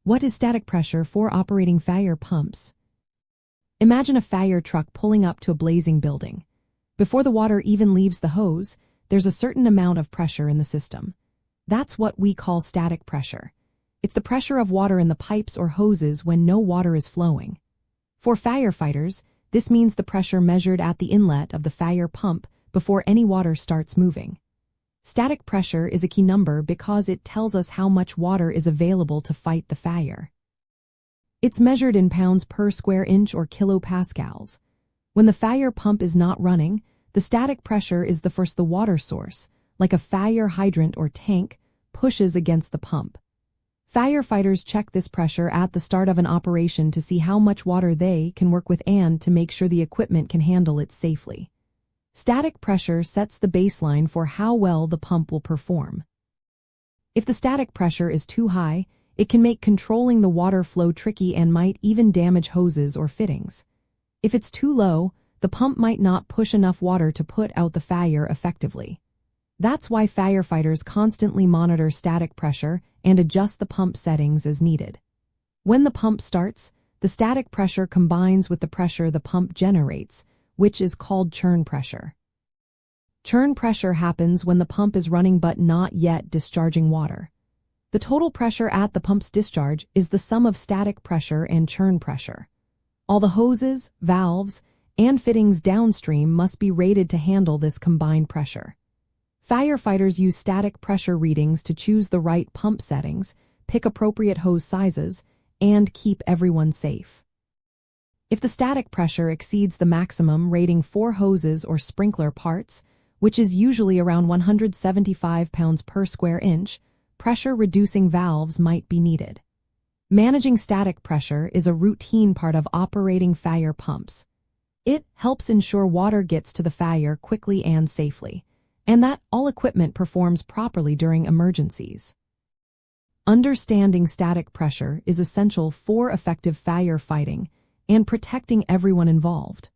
What is static pressure for operating fire pumps? Imagine a fire truck pulling up to a blazing building. Before the water even leaves the hose, there's a certain amount of pressure in the system. That's what we call static pressure. It's the pressure of water in the pipes or hoses when no water is flowing. For firefighters, this means the pressure measured at the inlet of the fire pump before any water starts moving. Static pressure is a key number because it tells us how much water is available to fight the fire. It's measured in pounds per square inch or kilopascals. When the fire pump is not running, the static pressure is the first the water source, like a fire hydrant or tank, pushes against the pump. Firefighters check this pressure at the start of an operation to see how much water they can work with and to make sure the equipment can handle it safely. Static pressure sets the baseline for how well the pump will perform. If the static pressure is too high, it can make controlling the water flow tricky and might even damage hoses or fittings. If it's too low, the pump might not push enough water to put out the fire effectively. That's why firefighters constantly monitor static pressure and adjust the pump settings as needed. When the pump starts, the static pressure combines with the pressure the pump generates, which is called churn pressure. Churn pressure happens when the pump is running but not yet discharging water. The total pressure at the pump's discharge is the sum of static pressure and churn pressure. All the hoses, valves, and fittings downstream must be rated to handle this combined pressure. Firefighters use static pressure readings to choose the right pump settings, pick appropriate hose sizes, and keep everyone safe. If the static pressure exceeds the maximum rating for hoses or sprinkler parts, which is usually around 175 pounds per square inch, pressure-reducing valves might be needed. Managing static pressure is a routine part of operating fire pumps. It helps ensure water gets to the fire quickly and safely, and that all equipment performs properly during emergencies. Understanding static pressure is essential for effective firefighting and protecting everyone involved.